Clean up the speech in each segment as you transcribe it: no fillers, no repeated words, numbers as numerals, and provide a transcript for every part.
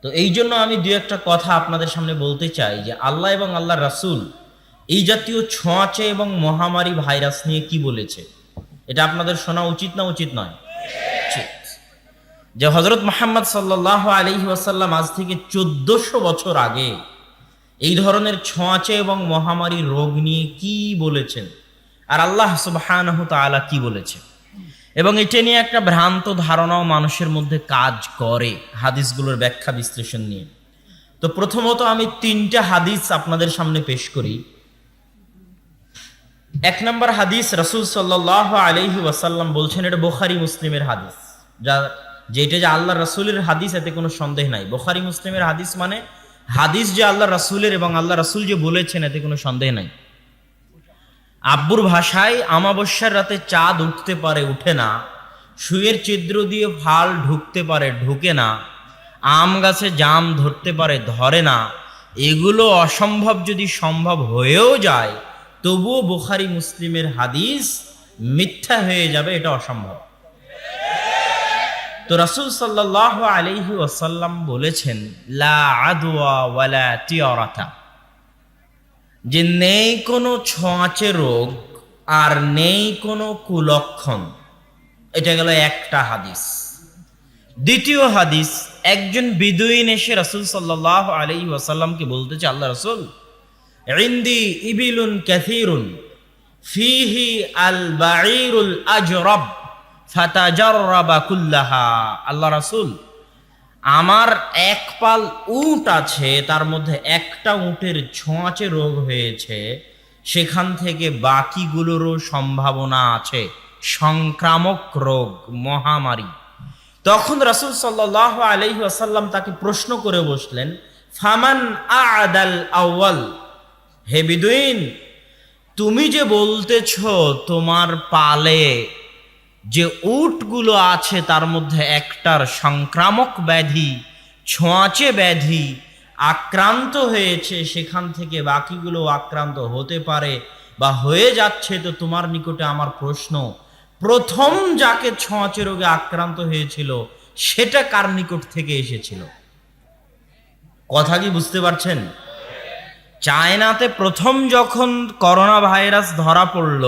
তো এই জন্য আমি দু একটা কথা আপনাদের সামনে বলতে চাই যে আল্লাহ এবং আল্লাহ রাসূল এই জাতীয় ছোঁয়াচে এবং মহামারী ভাইরাস নিয়ে কি বলেছে, এটা আপনাদের শোনা উচিত না উচিত নয়? উচিত। যে হযরত মুহাম্মদ সাল্লাল্লাহু আলাইহি ওয়াসাল্লাম আজ থেকে 1400 বছর আগে এই ধরনের ছোঁয়াচে এবং মহামারী রোগ নিয়ে কি বলেছেন, আর আল্লাহ সুবহানাহু তাআলা কি বলেছেন, এবং এটা নিয়ে একটা ভ্রান্ত ধারণাও মানুষের মধ্যে কাজ করে হাদিসগুলোর ব্যাখ্যা বিশ্লেষণ নিয়ে। তো প্রথমত আমি 3টা হাদিস আপনাদের সামনে পেশ করি। 1 নম্বর হাদিস, রাসূল সাল্লাল্লাহু আলাইহি ওয়াসাল্লাম বলছেন, এটা বুখারী মুসলিমের হাদিস, যেটা যে আল্লাহ রাসূলের হাদিস, এতে কোনো সন্দেহ নাই। বুখারী মুসলিমের হাদিস মানে হাদিস যে আল্লাহ রাসূলের এবং আল্লাহ রাসূল যে বলেছেন, এতে কোনো সন্দেহ নাই। আব্বুর ভাষায় আমাবস্যার রাতে চাঁদ উঠতে পারে, উঠে না, সুয়ের ছিদ্র দিয়ে ফাল ঢুকতে পারে, ঢুকে না, আম গাছে জাম ধরতে পারে, ধরে না, এগুলো অসম্ভব যদি সম্ভব হয়েও যায় তবুও বুখারী মুসলিমের হাদিস মিথ্যা হয়ে যাবে, এটা অসম্ভব। তো রাসূল সাল্লাল্লাহু আলাইহি ওয়াসাল্লাম বলেছেন, লা আদওয়া ওয়ালা তিয়ারাতা, যে নেই কোনো ছোঁয়াচে রোগ আর নেই কোনো কুলক্ষণ। এটা গেল একটা হাদিস। দ্বিতীয় হাদিস, একজন বিদুইন এসে রাসূল সাল্লাল্লাহু আলাইহি ওয়াসাল্লামকে বলতেছে, আল্লাহ রাসূল, ইনদি ইবিলুন কাসীরুন ফিহি আল বাঈরুল আজরাব ফাতাজাররাবা কুল্লাহা। আল্লাহ রাসূল, আমার এক পাল উট আছে, তার মধ্যে একটা উটের ছোঁয়াচে রোগ হয়েছে, সেখান থেকে বাকিগুলোরও সম্ভাবনা আছে, সংক্রামক রোগ, মহামারী। তখন রাসূল সাল্লাল্লাহু আলাইহি ওয়াসাল্লাম তাকে প্রশ্ন করে বসলেন, ফামান আ'দাল আউয়াল, হে বিদুইন, তুমি যে বলতেছ তোমার পালে যে উটগুলো আছে তার মধ্যে একটার সংক্রামক ব্যাধি, ছোঁয়াচে ব্যাধি আক্রান্ত হয়েছে, সেখান থেকে বাকিগুলো আক্রান্ত হতে পারে বা হয়ে যাচ্ছে, তো তোমার নিকটে আমার প্রশ্ন, প্রথম যাকে ছোঁয়াচে রোগে আক্রান্ত হয়েছিল সেটা কার নিকট থেকে এসেছিল? কথা কি বুঝতে পারছেন? চায়নাতে প্রথম যখন করোনা ভাইরাস ধরা পড়ল,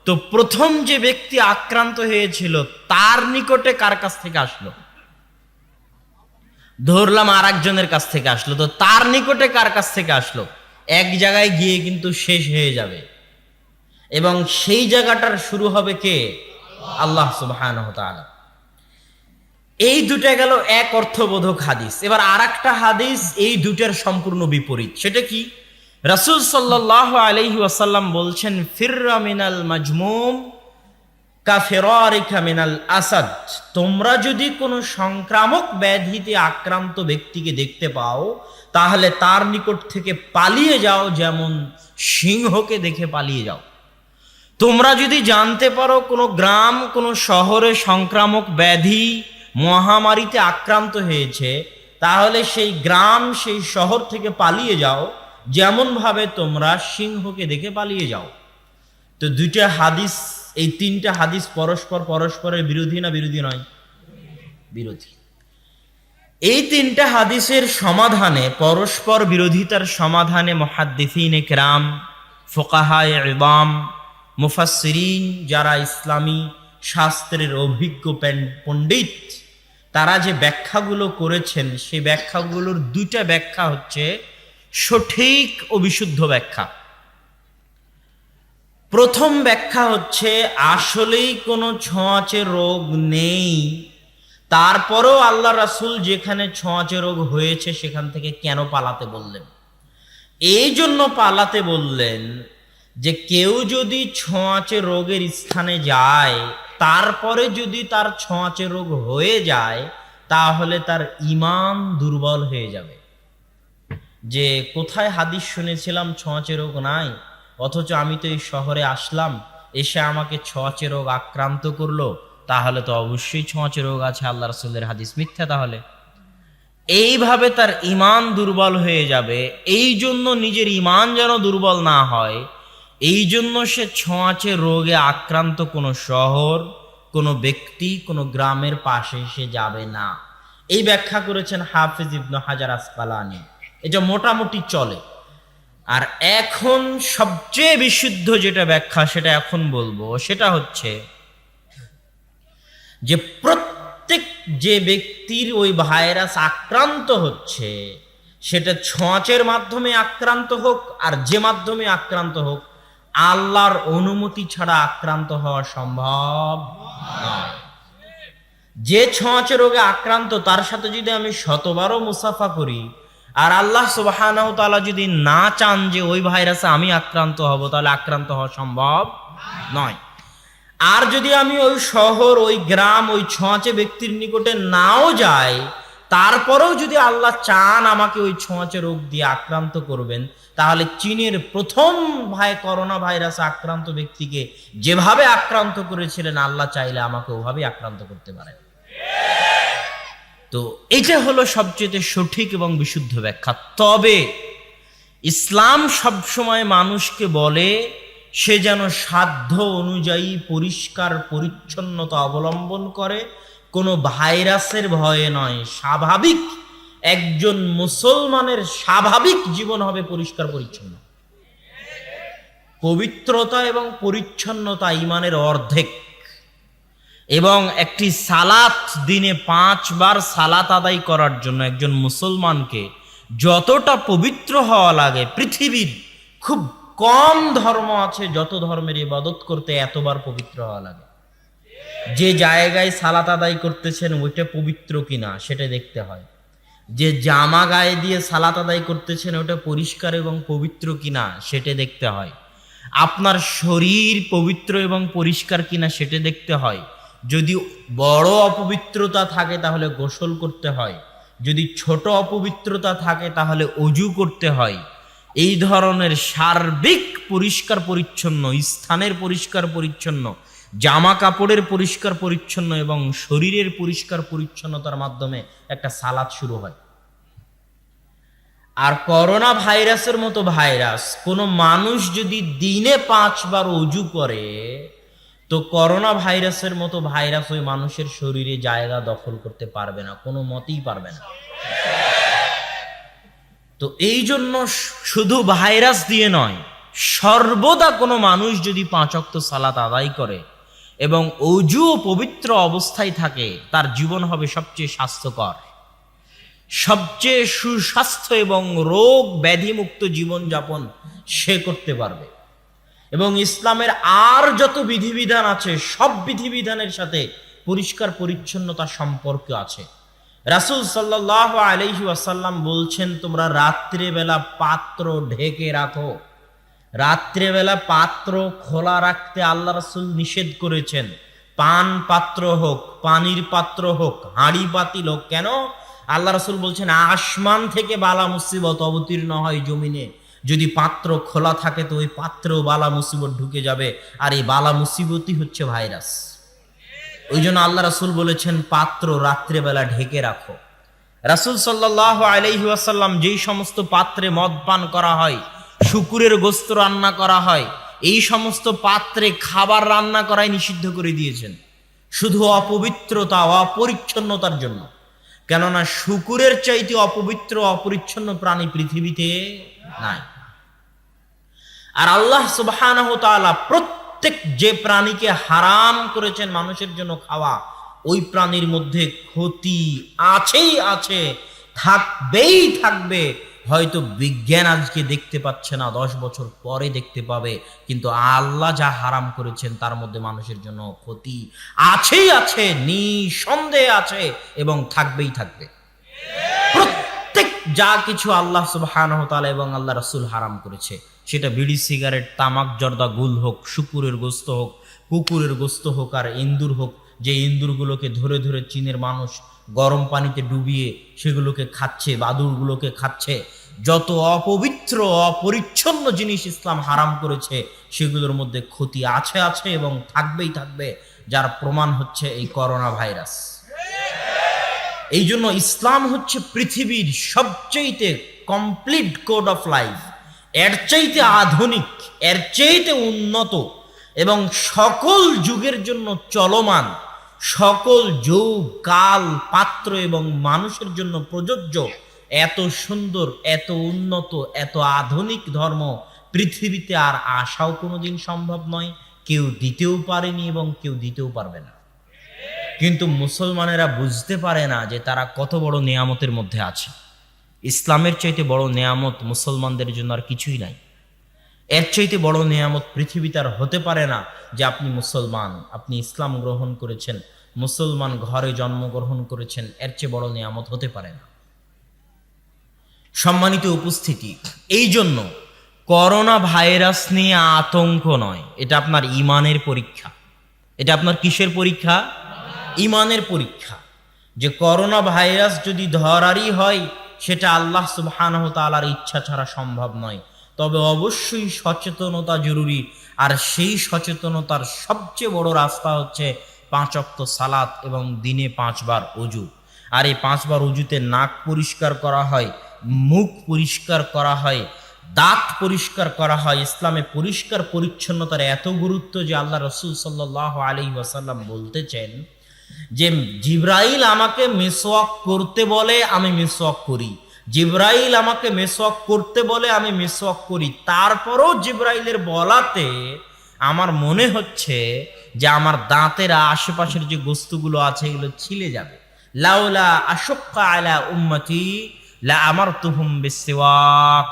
তো প্রথম যে ব্যক্তি আক্রান্ত হয়েছিল তার নিকটে কার কাছ থেকে আসলো? ধরলাম আর একজনের কাছ থেকে আসলো, তো তার নিকটে কার কাছ থেকে আসলো? এক জায়গায় গিয়ে কিন্তু শেষ হয়ে যাবে, এবং সেই জায়গাটার শুরু হবে কে? আল্লাহ সুবহানাহু ওয়া তাআলা। এই দুটা গেল এক অর্থবোধক হাদিস। এবার আর একটা হাদিস এই দুটার সম্পূর্ণ বিপরীত। সেটা কি? রাসূল সাল্লাল্লাহু আলাইহি ওয়াসাল্লাম বলছেন, ফিররা মিনাল মাজমুম কাফিরারিকা মিনাল আসাদ, তোমরা যদি কোনো সংক্রামক ব্যাধিতে আক্রান্ত ব্যক্তিকে দেখতে পাও তাহলে তার নিকট থেকে পালিয়ে যাও, যেমন সিংহকে দেখে পালিয়ে যাও। তোমরা যদি জানতে পারো কোনো গ্রাম, কোনো শহরে সংক্রামক ব্যাধি মহামারীতে আক্রান্ত হয়েছে, তাহলে সেই গ্রাম, সেই শহর থেকে পালিয়ে যাও, যেমন ভাবে তোমরা সিংহকে দেখে পালিয়ে যাও। তো দুইটা হাদিস, এই 3টা হাদিস পরস্পরের বিরোধী না বিরোধী নয়? বিরোধী। এই 3টা হাদিসের সমাধানে, পরস্পর বিরোধিতার সমাধানে, মুহাদ্দিসিনে কেরাম, ফুকাহায়ে ইবাম, মুফাসসিরিন, যারা ইসলামী শাস্ত্রের অভিজ্ঞ পণ্ডিত, তারা যে ব্যাখ্যাগুলো করেছেন, সেই ব্যাখ্যাগুলোর 2টা ব্যাখ্যা হচ্ছে সঠিক ও বিশুদ্ধ ব্যাখ্যা। প্রথম ব্যাখ্যা হচ্ছে, আসলেই কোনো ছোঁয়াচে রোগ নেই, তারপরেও আল্লাহ রাসূল যেখানে ছোঁয়াচে রোগ হয়েছে সেখান থেকে কেন পালাতে বললেন? এই জন্য পালাতে বললেন যে কেউ যদি ছোঁয়াচে রোগের স্থানে যায়, তারপরে যদি তার ছোঁয়াচে রোগ হয়ে যায়, তাহলে তার ঈমান দুর্বল হয়ে যাবে। যে কোথায় হাদিস শুনেছিলাম ছোঁয়াচে রোগ নাই, অথচ আমি তো এই শহরে আসলাম, এসে আমাকে ছোঁয়াচে রোগ আক্রান্ত করলো, তাহলে তো অবশ্যই ছোঁয়াচে রোগ আছে, আল্লাহ রাসূলের হাদিস মিথ্যা। তাহলে এইভাবে তার ঈমান দুর্বল হয়ে যাবে। এই জন্য নিজের ঈমান যেন দুর্বল না হয়, এই জন্য সে ছোঁয়াচে রোগে আক্রান্ত কোনো শহর, কোনো ব্যক্তি, কোনো গ্রামের পাশে সে যাবে না। এই ব্যাখ্যা করেছেন হাফিজ ইবনে হাজার আসকালানী। এটা মোটামুটি চলে। আর এখন সবচেয়ে বিশুদ্ধ যেটা ব্যাখ্যা সেটা এখন বলবো, সেটা হচ্ছে যে প্রত্যেক যে ব্যক্তির ওই ভাইরাস আক্রান্ত হচ্ছে, সেটা ছোঁয়াচের মাধ্যমে আক্রান্ত হোক আর যে মাধ্যমে আক্রান্ত হোক, আল্লাহর অনুমতি ছাড়া আক্রান্ত হওয়া সম্ভব নয়। যে ছোঁয়াচে রোগে আক্রান্ত তার সাথে যদি আমি শতবারও মুসাফা করি, আর আল্লাহ সুবহানাহু ওয়া তাআলা যদি না চান যে ওই ভাইরাসে আমি আক্রান্ত হব, তাহলে আক্রান্ত হওয়া সম্ভব নয়। আর যদি আমি ওই শহর, ওই গ্রাম, ওই ছোঁয়াচে ব্যক্তির নিকটে নাও যাই, তারপরেও যদি আল্লাহ চান আমাকে ওই ছোঁয়াচে রোগ দিয়ে আক্রান্ত করবেন, তাহলে চীনের প্রথম করোনা ভাইরাসে আক্রান্ত ব্যক্তিকে যেভাবে আক্রান্ত করেছিলেন, আল্লাহ চাইলে আমাকে ওভাবেই আক্রান্ত করতে পারেন। তো এটা হলো সবচেয়ে সঠিক এবং বিশুদ্ধ ব্যাখ্যা। তবে ইসলাম সবসময় মানুষকে বলে সে যেন সাধ্য অনুযায়ী পরিষ্কার পরিচ্ছন্নতা অবলম্বন করে, কোনো ভাইরাসের ভয়ে নয়। স্বাভাবিক একজন মুসলমানের স্বাভাবিক জীবন হবে পরিষ্কার পরিচ্ছন্ন। পবিত্রতা এবং পরিচ্ছন্নতা ঈমানের অর্ধেক। এবং একটি সালাত, দিনে 5 বার সালাত আদায় করার জন্য একজন মুসলমানকে যতটা পবিত্র হওয়া লাগে, পৃথিবীর খুব কম ধর্ম আছে যত ধর্মের ইবাদত করতে এতবার পবিত্র হওয়া লাগে। যে জায়গায় সালাত আদায় করতেছেন ওইটা পবিত্র কিনা সেটা দেখতে হয়। যে জামা গায়ে দিয়ে সালাত আদায় করতেছেন ওটা পরিষ্কার এবং পবিত্র কিনা সেটা দেখতে হয়। আপনার শরীর পবিত্র এবং পরিষ্কার কিনা সেটা দেখতে হয়। যদি বড় অপবিত্রতা থাকে তাহলে গোসল করতে হয়, যদি ছোট অপবিত্রতা থাকে তাহলে অজু করতে হয়। এই ধরনের সার্বিক পরিষ্কার পরিচ্ছন্ন, স্থানের পরিষ্কার পরিচ্ছন্ন, জামা কাপড়ের পরিষ্কার পরিচ্ছন্ন এবং শরীরের পরিষ্কার পরিচ্ছন্নতার মাধ্যমে একটা সালাত শুরু হয়। আর করোনা ভাইরাসের মতো ভাইরাস কোনো মানুষ যদি দিনে 5 বার অজু করে, তো করোনা ভাইরাসের মতো ভাইরাস ওই মানুষের শরীরে জায়গা দখল করতে পারবে না, কোনো মতেই পারবে না। তো এই জন্য শুধু ভাইরাস দিয়ে নয়, সর্বদা কোনো মানুষ যদি 5 ওয়াক্ত সালাত আদায় করে এবং অজু ও পবিত্র অবস্থায় থাকে, তার জীবন হবে সবচেয়ে স্বাস্থ্যকর, সবচেয়ে সুস্বাস্থ্য এবং রোগ ব্যাধিমুক্ত জীবনযাপন সে করতে পারবে। এবং ইসলামের আর যত বিধিবিধান আছে সব বিধিবিধানের সাথে পরিষ্কার পরিচ্ছন্নতা সম্পর্ক আছে। রাসূল সাল্লাল্লাহু আলাইহি ওয়াসাল্লাম বলছেন, তোমরা রাত্রিবেলা পাত্র ঢেকে রাখো। রাত্রিবেলা পাত্র খোলা রাখতে আল্লাহ রাসূল নিষেধ করেছেন। পান পাত্র হোক, পানির পাত্র হোক, হাঁড়ি পাতিল হোক, কেন? আল্লাহ রাসূল বলছেন আসমান থেকে বালা মুসিবত অবতীর্ণ হয় জমিনে, যদি পাত্র খোলা থাকে তো ওই পাত্রেও বালা মুসিবত ঢুকে যাবে, আর এই বালা মুসিবতই হচ্ছে ভাইরাস। ওই জন্য আল্লাহ রাসূল বলেছেন পাত্র রাত্রেবেলা ঢেকে রাখো। রাসূল সাল্লাল্লাহু আলাইহি ওয়াসাল্লাম যেই সমস্ত পাত্রে মদ পান করা হয়, শুকুরের গোশত রান্না করা হয়, এই সমস্ত পাত্রে খাবার রান্না করাই নিষিদ্ধ করে দিয়েছেন, শুধু অপবিত্রতা অপরিচ্ছন্নতার জন্য। কেননা শুকুরের চাইতে অপবিত্র অপরিচ্ছন্ন প্রাণী পৃথিবীতে নাই। আর আল্লাহ সুবহানাহু ওয়া তাআলা প্রত্যেক যে প্রাণীকে হারাম করেছেন মানুষের জন্য খাওয়া, ওই প্রাণীর মধ্যে ক্ষতি আছেই আছে, থাকবেই থাকবে। হয়তো বিজ্ঞান আজকে দেখতে পাচ্ছে না, 10 বছর পরে দেখতে পাবে, কিন্তু আল্লাহ যা হারাম করেছেন তার মধ্যে মানুষের জন্য ক্ষতি আছেই আছে, নিঃসন্দেহে আছে এবং থাকবেই থাকবে। প্রত্যেক যা কিছু আল্লাহ সুবহানাহু ওয়া তাআলা এবং আল্লাহ রাসূল হারাম করেছে, সেটা বিড়ি, সিগারেট, তামাক, জর্দা, গুল হোক, শুকুরের গোশত হোক, কুকুরের গোশত হোক, আর ইন্দুর হোক, যে ইন্দুরগুলোকে ধরে ধরে চীনের মানুষ গরম পানিতে ডুবিয়ে সেগুলোকে খাচ্ছে, বাদুড়গুলোকে খাচ্ছে, যত অপবিত্র অপরিচ্ছন্ন জিনিস ইসলাম হারাম করেছে সেগুলোর মধ্যে ক্ষতি আছে আছে এবং থাকবেই থাকবে, যার প্রমাণ হচ্ছে এই করোনা ভাইরাস। এই জন্য ইসলাম হচ্ছে পৃথিবীর সবচেয়ে কমপ্লিট কোড অফ লাইফ, এর চাইতে আধুনিক, এর চাইতে উন্নত এবং সকল যুগের জন্য চলমান সকল যুগ কাল পাত্র এবং মানুষের জন্য প্রযোজ্য এত সুন্দর, এত উন্নত, এত আধুনিক ধর্ম পৃথিবীতে আর আসাও কোনোদিন সম্ভব নয়, কেউ দিতেও পারেনি এবং কেউ দিতেও পারবে না। কিন্তু মুসলমানেরা বুঝতে পারে না যে তারা কত বড় নেয়ামতের মধ্যে আছে। ইসলামের চাইতে বড় নেয়ামত মুসলমানদের জন্য আর কিছুই নাই। এর চাইতে বড় নেয়ামত পৃথিবীতে আর হতে পারে না যে আপনি মুসলমান, আপনি ইসলাম গ্রহণ করেছেন, মুসলমান ঘরে জন্মগ্রহণ করেছেন, এর চেয়ে বড় নেয়ামত হতে পারে না। সম্মানিত উপস্থিতি, এই জন্য করোনা ভাইরাস নিয়ে আতঙ্ক নয়, এটা আপনার ঈমানের পরীক্ষা। এটা আপনার কিসের পরীক্ষা? ঈমানের পরীক্ষা। যে করোনা ভাইরাস যদি ধরারই হয় সেটা আল্লাহ সুবহানাহু ওয়া তাআলার ইচ্ছা ছাড়া সম্ভব নয়, তবে অবশ্যই সচেতনতা জরুরি। আর সেই সচেতনতার সবচেয়ে বড় রাস্তা হচ্ছে 5 ওয়াক্ত সালাত এবং দিনে 5 বার ওযু। আর এই 5 বার ওযুতে নাক পরিষ্কার করা হয়, মুখ পরিষ্কার করা হয়, দাঁত পরিষ্কার করা হয়। ইসলামে পরিষ্কার পরিচ্ছন্নতার এত গুরুত্ব যে আল্লাহ রাসূল সাল্লাল্লাহু আলাইহি ওয়াসাল্লাম বলতেছেন যে জিবরাইল আমাকে মিসওয়াক করতে বলে, আমি মিসওয়াক করি। জিবরাইল আমাকে মিসওয়াক করতে বলে, আমি মিসওয়াক করি। তারপরও জিবরাইলের বলাতে আমার মনে হচ্ছে যে আমার দাঁতের আশেপাশের যে গোস্তগুলো আছে এগুলো ছিলে যাবে। লাউলা আশক্কা আলা উম্মতি লা আমারতুহুম বিসওয়াক।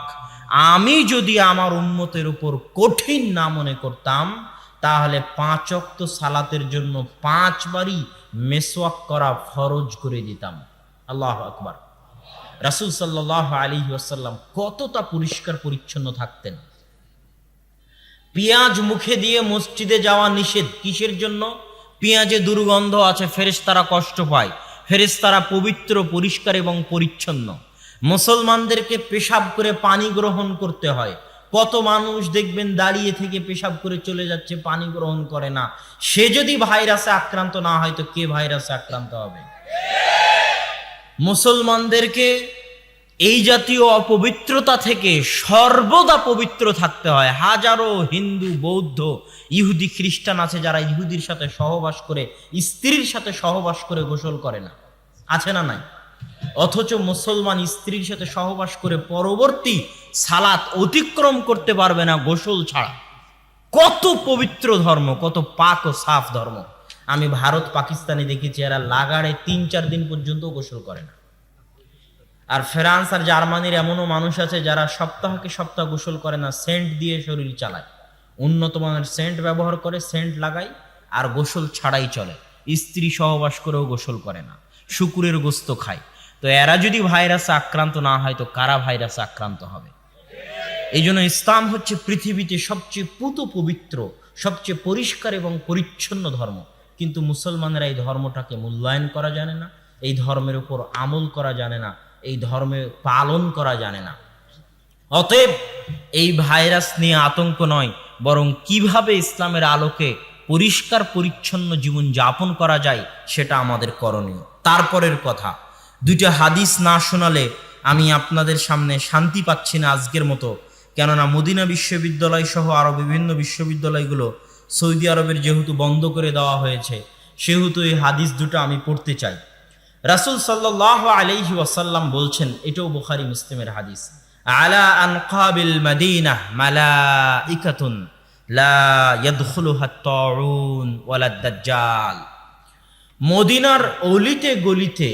আমি যদি আমার উম্মতের উপর কঠিন না মনে করতাম তাহলে 5 ওয়াক্ত সালাতের জন্য 5 বারই মিসওয়াক করা ফরজ করে দিতাম। আল্লাহু আকবার। রাসূল সাল্লাল্লাহু আলাইহি ওয়াসাল্লাম কতটা পরিষ্কার পরিচ্ছন্ন থাকতেন। পেঁয়াজ মুখে দিয়ে মসজিদে যাওয়া নিষেধ। কিসের জন্য? পেঁয়াজে দুর্গন্ধ আছে, ফেরেশতারা কষ্ট পায়। ফেরেশতারা পবিত্র, পরিষ্কার এবং পরিচ্ছন্ন। মুসলমানদেরকে পেশাব করে পানি গ্রহণ করতে হয়। কত মানুষ দেখবেন দাঁড়িয়ে থেকে পেশাব করে চলে যাচ্ছে, পানি গ্রহণ করে না। সে যদি ভাইরাসে আক্রান্ত না হয় তো কে ভাইরাসে আক্রান্ত হবে? মুসলমানদেরকে এই জাতীয় অপবিত্রতা থেকে সর্বদা পবিত্র থাকতে হয়। হাজারো হিন্দু, বৌদ্ধ, ইহুদি, খ্রিস্টান আছে যারা ইহুদির সাথে সহবাস করে, স্ত্রীর সাথে সহবাস করে গোসল করে না, আছে না নাই? অথচ মুসলমান স্ত্রীর সাথে সহবাস করে পরবর্তী সালাত অতিক্রম করতে পারবে না গোসল ছাড়া। কত পবিত্র ধর্ম, কত পাক ও সাফ ধর্ম। আমি ভারত পাকিস্তানে দেখেছি এরা লাগাড়ে 3-4 দিন পর্যন্ত গোসল করে না। আর ফ্রান্স আর জার্মানির এমনও মানুষ আছে যারা সপ্তাহকে সপ্তাহ গোসল করে না, সেন্ট দিয়ে শরীর চালায়, উন্নত মানের সেন্ট ব্যবহার করে, সেন্ট লাগায় আর গোসল ছাড়াই চলে। স্ত্রী সহবাস করেও গোসল করে না, শুকুরের গোস্ত খায়। তো এরা যদি ভাইরাসে আক্রান্ত না হয় তো কারা ভাইরাসে আক্রান্ত হবে? এই জন্য ইসলাম হচ্ছে পৃথিবীতে সবচেয়ে পুত পবিত্র, সবচেয়ে পরিষ্কার এবং পরিচ্ছন্ন ধর্ম। কিন্তু মুসলমানেরা এই ধর্মটাকে মূল্যায়ন করা জানে না, এই ধর্মের উপর আমল করা জানে না, এই ধর্মে পালন করা জানে না। অতএব এই ভাইরাস নিয়ে আতঙ্ক নয়, বরং কিভাবে ইসলামের আলোকে পরিষ্কার পরিচ্ছন্ন জীবন যাপন করা যায় সেটা আমাদের করণীয়। তারপরের কথা, 2টা হাদিস না শোনালে আমি আপনাদের সামনে শান্তি পাচ্ছি না আজকের মতো। কেননা মদিনা বিশ্ববিদ্যালয় সহ আরো বিভিন্ন বিশ্ববিদ্যালয়গুলো সৌদি আরবের যেহেতু বন্ধ করে দেওয়া হয়েছে, সেহেতু এই হাদিস 2টা আমি পড়তে চাই। রাসূল সাল্লাল্লাহু আলাইহি ওয়াসাল্লাম বলছেন, এটাও বুখারী মুসলিমের হাদিস, আলা আনকাবিল মদিনাহ মালাইকাতুন লা ইয়াদখুলুহা আত-তাউন ওয়ালা দাজ্জাল। মদিনার অলিতে গলিতে,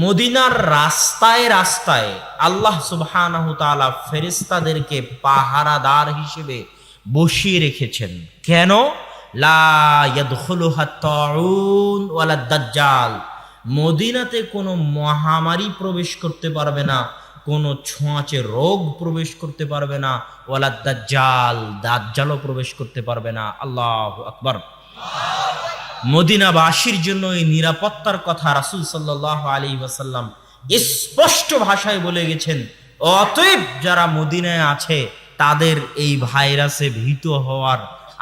মদিনার রাস্তায় রাস্তায় আল্লাহ সুবহানাহু তাআলা ফেরেশতাদেরকে পাহারাদার হিসেবে বসিয়ে রেখেছেন। কেন? লা ইয়াদখুলুহা আত-তাউন ওয়ালা দাজ্জাল। মদিনাতে কোনো মহামারী প্রবেশ করতে পারবে না, কোনো ছোঁয়াচে রোগ প্রবেশ করতে পারবে না, ওয়ালা দাজ্জাল, দাজ্জালও প্রবেশ করতে পারবে না। আল্লাহু আকবার। মদিনাবাসীর জন্য এই নিরাপত্তার কথা রাসূল সাল্লাল্লাহু আলাইহি ওয়াসাল্লাম স্পষ্ট ভাষায় বলে গেছেন। অতএব যারা মদিনায় আছে তাদের এই ভাইরাসে ভীত হওয়ার,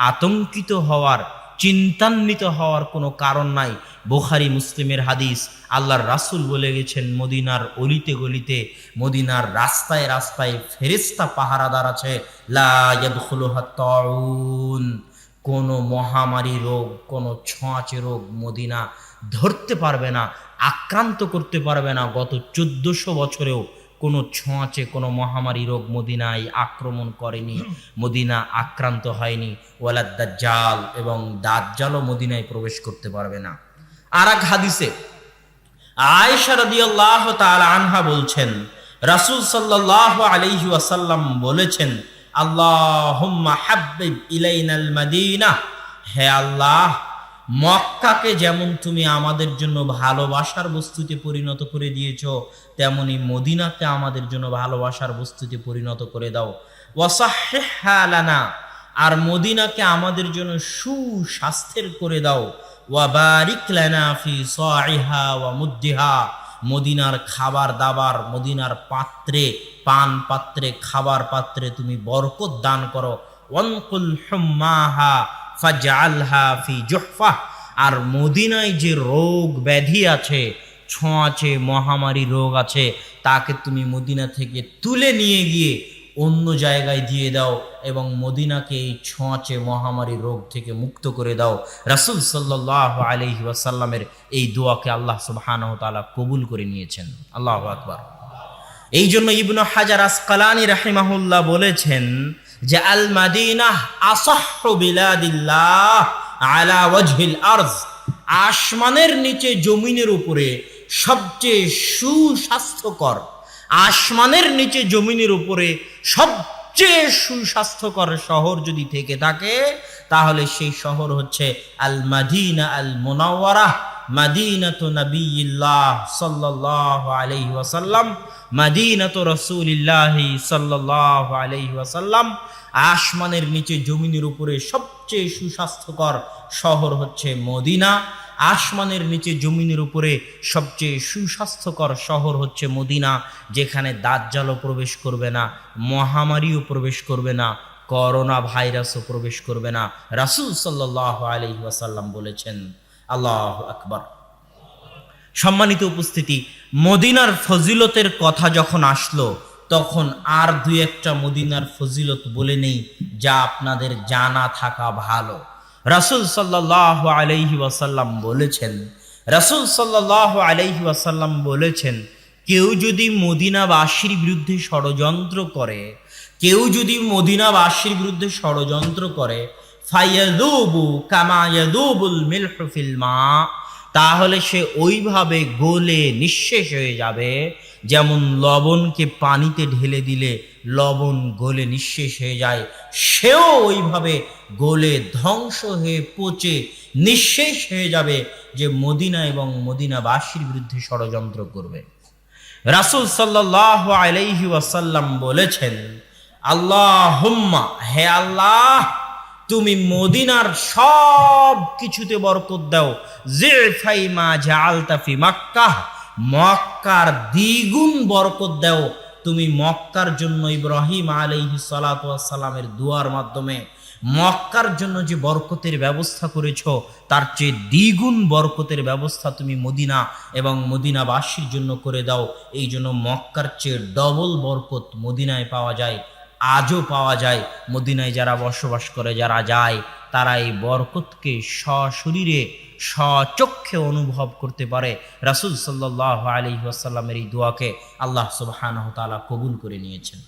আতঙ্কিত হওয়ার, চিন্তান্বিত হওয়ার কোনো কারণ নাই। বুখারী মুসলিমের হাদিস, আল্লাহর রাসূল বলে গেছেন মদিনার অলিতে গলিতে, মদিনার রাস্তায় রাস্তায় ফেরেশতা পাহারাদার আছে। লা ইয়াদখুলুহা আত-তাউন, কোনো মহামারী রোগ, কোনো ছোঁয়াচে রোগ মদিনা ধরতে পারবে না, আক্রান্ত করতে পারবে না। গত 1400 বছরেও কোনো ছোঁয়াচে কোনো মহামারী রোগ মদিনায় আক্রমণ করেনি, মদিনা আক্রান্ত হয়নি। ওয়ালা দাজ্জাল, এবং দাজ্জালও মদিনায় প্রবেশ করতে পারবে না। আর এক হাদিসে আয়েশা রাদিয়াল্লাহু তাআলা আনহা বলছেন, রাসূল সাল্লাল্লাহু আলাইহি ওয়াসাল্লাম বলেছেন, আল্লাহুম্মা হাব্বিব ইলাইনাল মাদিনা, হে আল্লাহ, মক্কাকে যেমন তুমি আমাদের জন্য ভালোবাসার বস্তুতে পরিণত করে দিয়েছো, তেমনি মদিনাকে আমাদের জন্য ভালোবাসার বস্তুতে পরিণত করে দাও। ওয়াসাহহিহা লানা, আর মদিনাকে আমাদের জন্য সুস্বাস্থ্যের করে দাও। ওয়া বারিক লানা ফি সাইহা ওয়া মুদ্দিহা, মদিনার খাবার দাবার, মদিনার পাত্রে, পান পাত্রে, খাবার পাত্রে তুমি বরকত দান করো। ওয়ানকুল হুম্মাহা ফাজআলহা ফি জুহফা, আর মদিনায় যে রোগ ব্যাধি আছে, ছোঁয়াচে মহামারী রোগ আছে, তাকে তুমি মদিনা থেকে তুলে নিয়ে গিয়ে অন্য জায়গায় দিয়ে দাও, এবং মদিনাকে এই ছোঁয়াচে মহামারী রোগ থেকে মুক্ত করে দাও। রাসূল সাল্লাল্লাহু আলাইহি ওয়াসাল্লামের এই দোয়াকে আল্লাহ সুবহানাহু ওয়া তাআলা কবুল করে নিয়েছেন। আল্লাহু আকবার। এই জন্য ইবনু হাজার আসকালানী রাহিমাহুল্লাহ বলেছেন যে আল মাদিনাহ আসাহহু বিলাদিল্লাহ আলা ওয়াজহিল আরজ, আসমানের নিচে জমিনের উপরে সবচেয়ে সুস্বাস্থ্যকর, আসমানের নিচে জমিনের উপরে সবচেয়ে সুস্বাস্থ্যকর শহর যদি থেকে থাকে, তাহলে সেই শহর হচ্ছে আল মাদিনা আল মুনাওয়ারাহ, মাদিনাতু নবিয়্যিল্লাহ সাল্লাল্লাহু আলাইহি ওয়াসাল্লাম, মাদিনাতু রাসূলিল্লাহি সাল্লাল্লাহু আলাইহি ওয়াসাল্লাম। আসমানের নিচে জমিনের উপরে সবচেয়ে সুস্বাস্থ্যকর শহর হচ্ছে মদিনা, আসমানের নিচে জমিনের উপরে সবচেয়ে সুস্বাস্থ্যকর শহর হচ্ছে মদিনা, যেখানে দাজ্জালও প্রবেশ করবে না, মহামারীও প্রবেশ করবে না, করোনা ভাইরাসও প্রবেশ করবে না। রাসূল সাল্লাল্লাহু আলাইহি ওয়াসাল্লাম বলেছেন। আল্লাহু আকবার। সম্মানিত উপস্থিতি, মদিনার ফজিলতের কথা যখন আসলো, তখন আর দুই একটা মদিনার ফজিলত বলে নেই, যা আপনাদের জানা থাকা ভালো। রাসূল সাল্লাল্লাহু আলাইহি ওয়াসাল্লাম বলেছেন, রাসূল সাল্লাল্লাহু আলাইহি ওয়াসাল্লাম বলেছেন, কেউ যদি মদিনাবাসীর বিরুদ্ধে ষড়যন্ত্র করে, কেউ যদি মদিনাবাসীর বিরুদ্ধে ষড়যন্ত্র করে, ফায়াযুবু কামা ইয়াযুবুল মিলহু ফিল মা, তাহলে সে ওইভাবে গলে নিঃশেষ হয়ে যাবে, যেমন লবণকে পানিতে ঢেলে দিলে লবণ গলে নিঃশেষ হয়ে যায়, সেও ওইভাবে গলে ধ্বংস হয়ে পচে নিঃশেষ হয়ে যাবে যে মদিনা এবং মদিনাবাসীর বিরুদ্ধে ষড়যন্ত্র করবে। রাসূল সাল্লাল্লাহু আলাইহি ওয়াসাল্লাম বলেছেন, আল্লাহুম্মা, হে আল্লাহ, তুমি মদিনার সব কিছুতে বরকত দাও। জিফাই মা জাআলতা ফি মক্কাহ, মক্কার দ্বিগুণ বরকত দাও। তুমি মক্কার জন্য ইব্রাহিম আলাইহিস সালাতু ওয়াস সালামের দুয়ার মাধ্যমে মক্কার জন্য যে বরকতের ব্যবস্থা করেছো, তার চেয়ে দ্বিগুণ বরকতের ব্যবস্থা তুমি মদিনা এবং মদিনাবাসীর জন্য করে দাও। এই জন্য মক্কার চেয়ে ডবল বরকত মদিনায় পাওয়া যায়, আজও পাওয়া যায়। মদিনায় যারা বসবাস করে, যারা যায়, তারা এই বরকতকে সশরীরে স্বচক্ষে অনুভব করতে পারে। রাসূল সাল্লাল্লাহু আলাইহি ওয়াসাল্লামের এই দোয়াকে আল্লাহ সুবহানাহু ওয়া তাআলা কবুল করে নিয়েছেন।